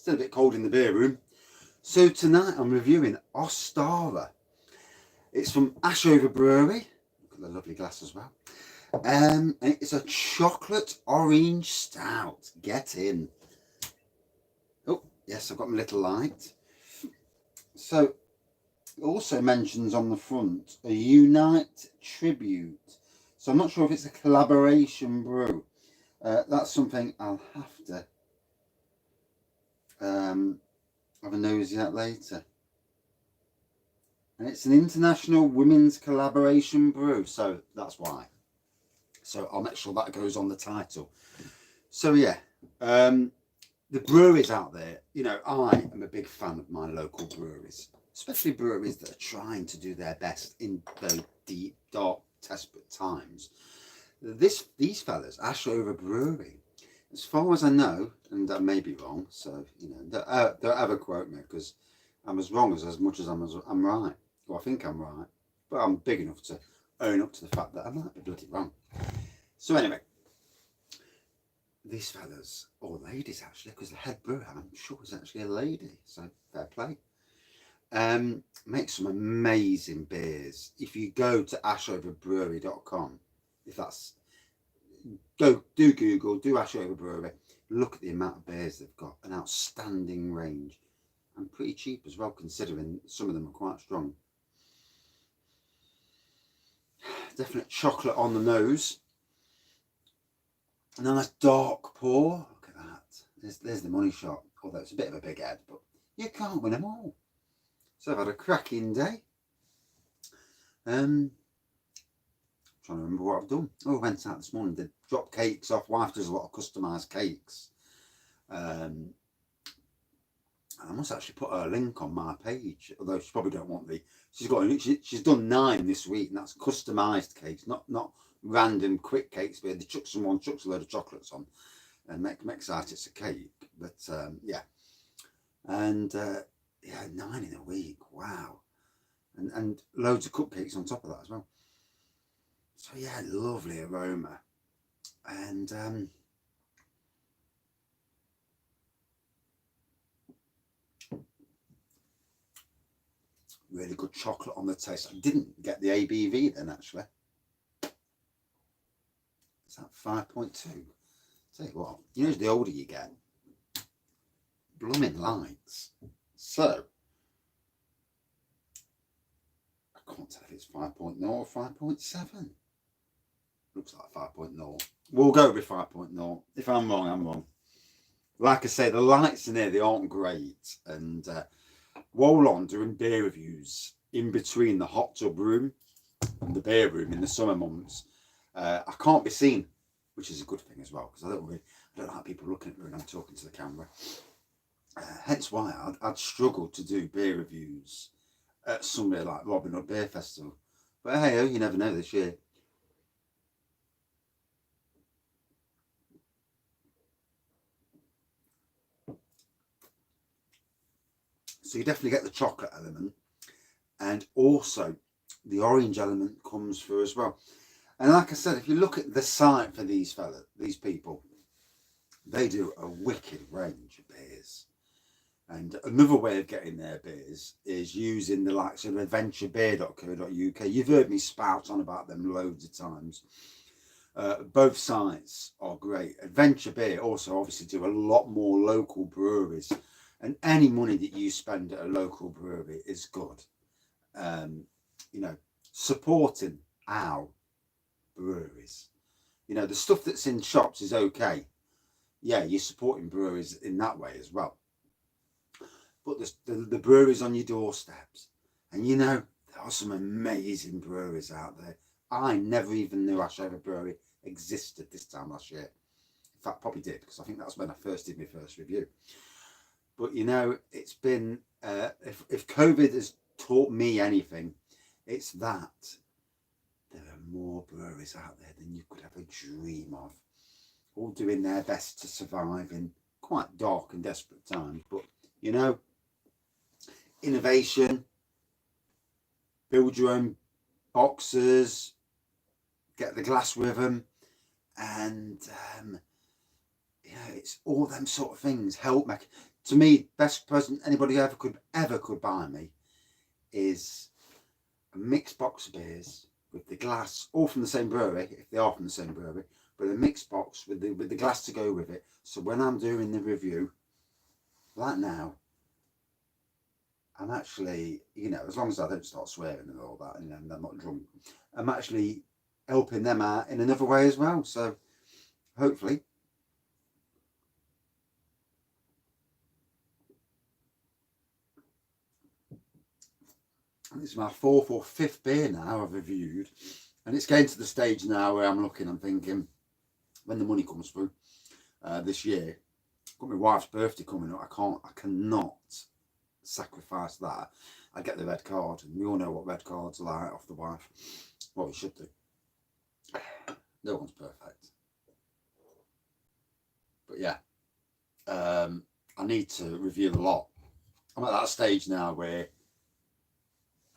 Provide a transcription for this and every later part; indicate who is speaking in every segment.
Speaker 1: Still a bit cold in the beer room. So tonight I'm reviewing Ostara. It's from Ashover Brewery. Look at the lovely glass as well. And it's a chocolate orange stout. Get in. Oh, yes, I've got my little light. So it also mentions on the front a Unite tribute. So I'm not sure if it's a collaboration brew. That's something I'll have to have a nosy at later. And it's an International Women's Collaboration Brew, so that's why. So I'll make sure that goes on the title. So yeah, the breweries out there, you know, I am a big fan of my local breweries, especially breweries that are trying to do their best in those deep, dark, desperate times. These fellas, Ashover Brewery, as far as I know, and I may be wrong, so you know, don't ever quote me, because I'm as wrong as much as I'm right. Well, I think I'm right, but I'm big enough to own up to the fact that I might be bloody wrong. So anyway, these fellas, or ladies actually, because the head brewer, I'm sure, is actually a lady, so fair play. Make some amazing beers. If you go to ashoverbrewery.com, if that's, do Google, do Ashover Brewery, look at the amount of beers they've got, an outstanding range, and pretty cheap as well, considering some of them are quite strong. Definite chocolate on the nose. And a nice dark pour. Look at that. There's the money shot. Although it's a bit of a big head, but you can't win them all. So I've had a cracking day. Trying to remember what I've done. Oh, I went out this morning, did drop cakes off. Wife does a lot of customised cakes. I must actually put a link on my page, although she probably don't want the. She's done 9 this week, and that's customised cakes, not random quick cakes where they chucks a load of chocolates on and makes out it's a cake. But yeah, and yeah, 9 in a week. Wow, and loads of cupcakes on top of that as well. So yeah, lovely aroma, and really good chocolate on the taste. I didn't get the ABV then, actually. Is that 5.2? Tell you what, you know, the older you get, blooming lights. So, I can't tell if it's 5.0 or 5.7. Looks like 5.0. We'll go with 5.0. If I'm wrong, I'm wrong. Like I say, the lights in here, they aren't great. And while on doing beer reviews in between the hot tub room and the beer room in the summer months, I can't be seen, which is a good thing as well, because I don't like people looking at me when I'm talking to the camera. Hence why I'd struggle to do beer reviews at somewhere like Robin Hood Beer Festival. But hey, you never know this year. So you definitely get the chocolate element, and also the orange element comes through as well. And like I said, if you look at the site for these people, they do a wicked range of beers. And another way of getting their beers is using the likes of adventurebeer.co.uk. You've heard me spout on about them loads of times. Both sites are great. Adventure Beer also obviously do a lot more local breweries. And any money that you spend at a local brewery is good. You know, supporting our breweries. You know, the stuff that's in shops is okay. Yeah, you're supporting breweries in that way as well. But the breweries on your doorsteps. And you know, there are some amazing breweries out there. I never even knew Ashover Brewery existed this time last year. In fact, probably did, because I think that's when I first did my first review. But you know, it's been, if COVID has taught me anything, it's that there are more breweries out there than you could ever dream of, all doing their best to survive in quite dark and desperate times. But you know, innovation, build your own boxes, get the glass with them, and you know, it's all them sort of things help make. to me, best present anybody ever could buy me is a mixed box of beers with the glass, all from the same brewery, if they are from the same brewery, but a mixed box with the glass to go with it. So when I'm doing the review, like now, I'm actually, you know, as long as I don't start swearing and all that, and I'm not drunk, I'm actually helping them out in another way as well. So hopefully. It's my 4th or 5th beer now I've reviewed, and it's getting to the stage now where I'm thinking, when the money comes through this year, I've got my wife's birthday coming up. I cannot sacrifice that. I get the red card, and we all know what red cards are like off the wife. Well, we should do. No one's perfect, but yeah, I need to review a lot. I'm at that stage now where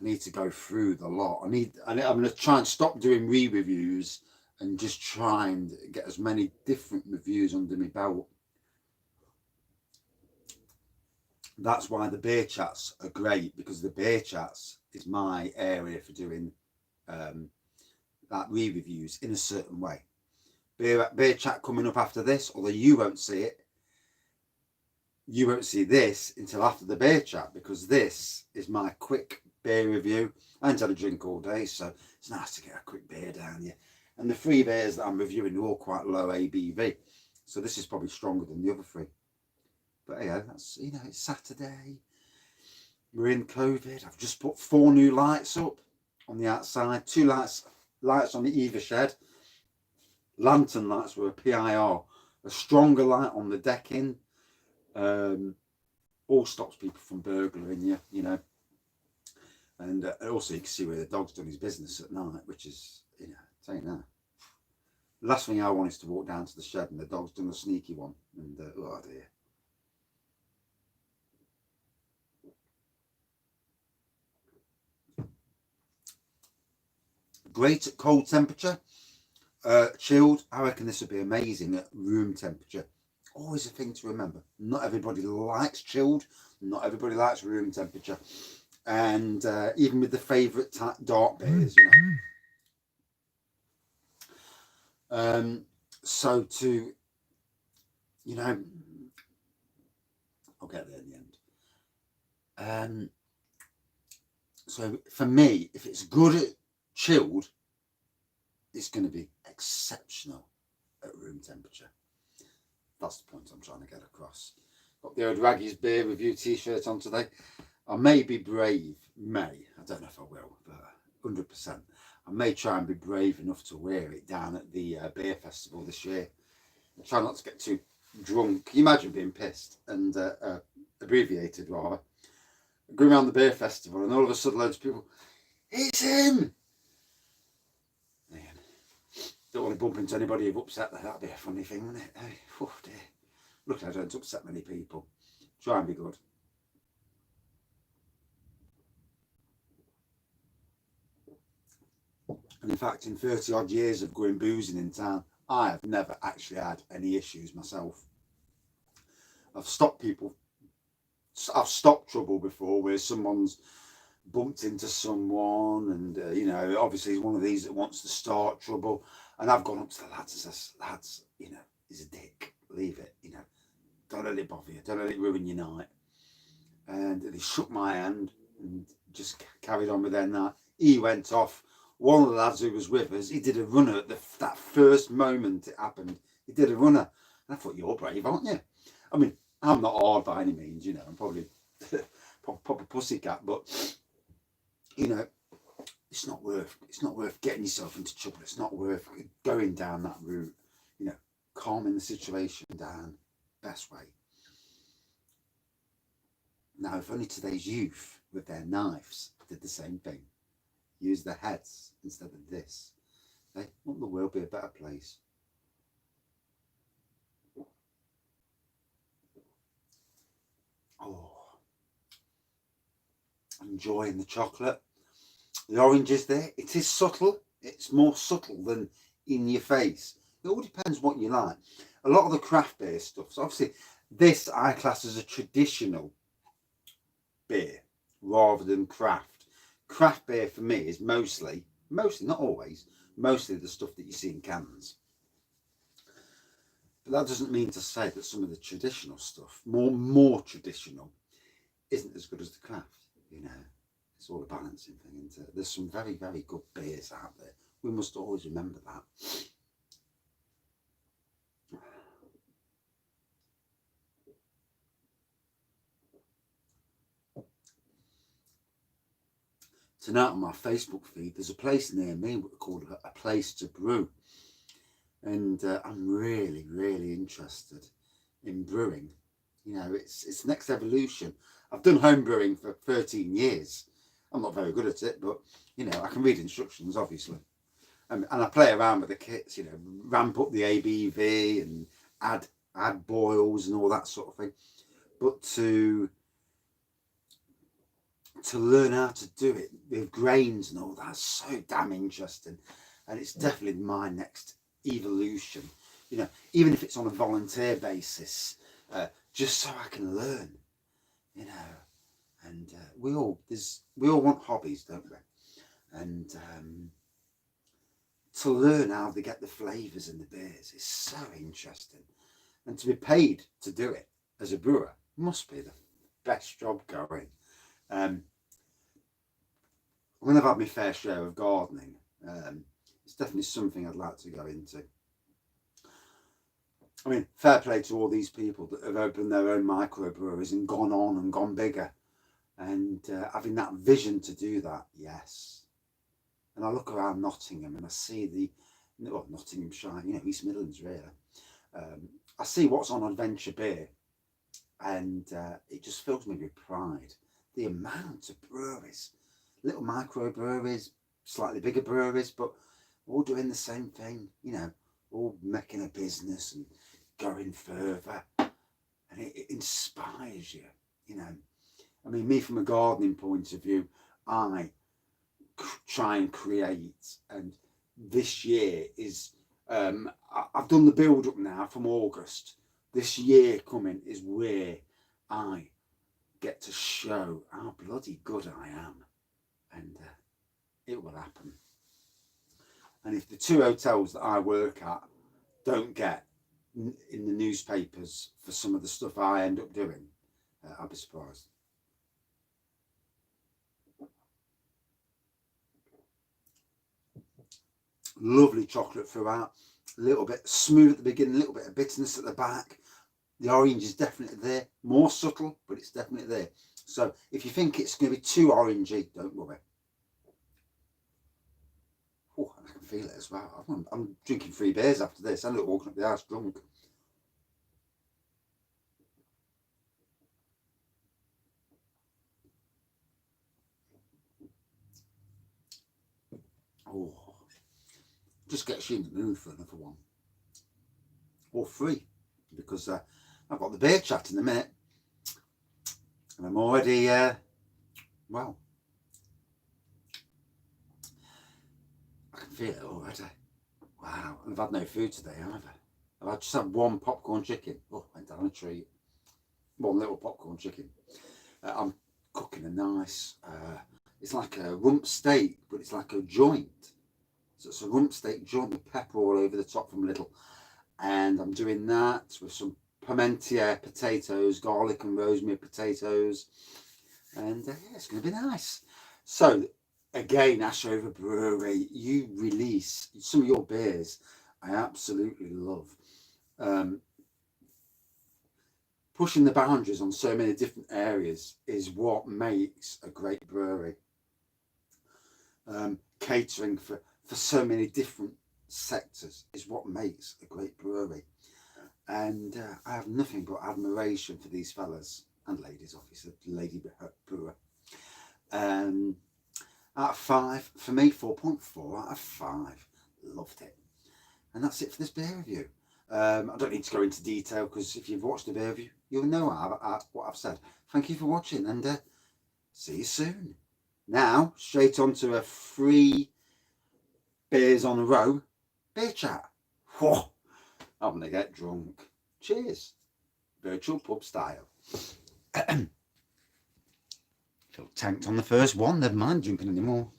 Speaker 1: I need to go through the lot. I'm going to try and stop doing re-reviews and just try and get as many different reviews under my belt. That's why the beer chats are great, because the beer chats is my area for doing that re-reviews in a certain way. Beer chat coming up after this, although you won't see it. You won't see this until after the beer chat, because this is my quick beer review. I haven't had a drink all day, so it's nice to get a quick beer down here. And the 3 beers that I'm reviewing are all quite low ABV, so this is probably stronger than the other 3. But yeah, that's, you know, it's Saturday. We're in COVID. I've just put 4 new lights up on the outside. 2 lights on the either shed. Lantern lights were a PIR. A stronger light on the decking. All stops people from burglaring you know. And also you can see where the dog's done his business at night, which is, you know, tell you now. The last thing I want is to walk down to the shed and the dog's done a sneaky one. And oh dear. Great at cold temperature. Chilled, I reckon this would be amazing at room temperature. Always a thing to remember. Not everybody likes chilled. Not everybody likes room temperature. And even with the favourite dark beers, you know. So to, you know, I'll get there in the end. So for me, if it's good at chilled, it's going to be exceptional at room temperature. That's the point I'm trying to get across. Got the old Raggy's beer review t-shirt on today. I may be brave, I don't know if I will, but 100%. I may try and be brave enough to wear it down at the beer festival this year. I try not to get too drunk. Can you imagine being pissed and abbreviated rather? Going around the beer festival and all of a sudden loads of people, it's him! Man, don't want to bump into anybody who've upset that. That'd be a funny thing, wouldn't it? Hey, oh dear. Look, I don't upset many people. Try and be good. And in fact, in 30 odd years of going boozing in town, I have never actually had any issues myself. I've stopped trouble before where someone's bumped into someone and, you know, obviously he's one of these that wants to start trouble. And I've gone up to the lads and says, lads, you know, he's a dick. Leave it, you know. Don't let it bother you. Don't let it ruin your night. And they shook my hand and just carried on with their night. He went off. One of the lads who was with us, he did a runner at that first moment it happened. He did a runner. And I thought, you're brave, aren't you? I mean, I'm not hard by any means, you know. I'm probably proper pussycat, but you know, it's not worth getting yourself into trouble. It's not worth going down that route. You know, calming the situation down, best way. Now, if only today's youth with their knives did the same thing. Use their heads instead of this. Wouldn't the world be a better place? Oh, enjoying the chocolate. The orange is there. It is subtle. It's more subtle than in your face. It all depends what you like. A lot of the craft beer stuff, so obviously This I class as a traditional beer rather than craft. Craft beer for me is mostly, not always, mostly the stuff that you see in cans. But that doesn't mean to say that some of the traditional stuff, more traditional, isn't as good as the craft. You know, it's all a balancing thing, isn't it? There's some very, very good beers out there. We must always remember that. Tonight on my Facebook feed, there's a place near me called A Place to Brew. And I'm really, really interested in brewing. You know, it's the next evolution. I've done home brewing for 13 years. I'm not very good at it, but, you know, I can read instructions, obviously. And I play around with the kits, you know, ramp up the ABV and add boils and all that sort of thing. But to learn how to do it with grains and all that's so damn interesting. And it's definitely my next evolution, you know, even if it's on a volunteer basis, just so I can learn, you know. And we all want hobbies, don't we? And to learn how they get the flavours in the beers is so interesting. And to be paid to do it as a brewer must be the best job going. When I've had my fair share of gardening, it's definitely something I'd like to go into. I mean, fair play to all these people that have opened their own microbreweries and gone on and gone bigger. And having that vision to do that, yes. And I look around Nottingham and I see Nottinghamshire, you know, East Midlands really. I see what's on Adventure Beer, and it just fills me with pride. The amount of breweries, little microbreweries, slightly bigger breweries, but all doing the same thing, you know, all making a business and going further. And it inspires you, you know. I mean, me from a gardening point of view, I try and create, and this year is, I've done the build up now from August. This year coming is where I get to show how bloody good I am, and it will happen. And if the 2 hotels that I work at don't get in the newspapers for some of the stuff I end up doing, I'll be surprised. Lovely chocolate throughout, a little bit smooth at the beginning, a little bit of bitterness at the back. The orange is definitely there, more subtle, but it's definitely there. So if you think it's going to be too orangey, don't worry. Oh, I can feel it as well. I'm drinking 3 beers after this. I look walking up the house drunk. Oh, just gets you in the mood for another one. Or 3, because I've got the beer chat in a minute. And I'm already, well, I can feel it already. Wow, and I've had no food today either. I've just had 1 popcorn chicken. Oh, went down a treat. 1 little popcorn chicken. I'm cooking a nice, it's like a rump steak, but it's like a joint. So it's a rump steak joint with pepper all over the top from Lidl. And I'm doing that with some Parmentier potatoes, garlic and rosemary potatoes. And yeah, it's going to be nice. So again, Ashover Brewery, you release some of your beers I absolutely love. Pushing the boundaries on so many different areas is what makes a great brewery. Catering for so many different sectors is what makes a great brewery. And I have nothing but admiration for these fellas and ladies, obviously, lady brewer. Out of 5, for me, 4.4 out of 5. Loved it. And that's it for this beer review. I don't need to go into detail because if you've watched the beer review, you'll know what I've said. Thank you for watching, and see you soon. Now, straight on to a 3 beers on a row beer chat. Whoa, I'm going to get drunk. Cheers. virtual pub style. Feel tanked on the first one. Never mind jumping anymore.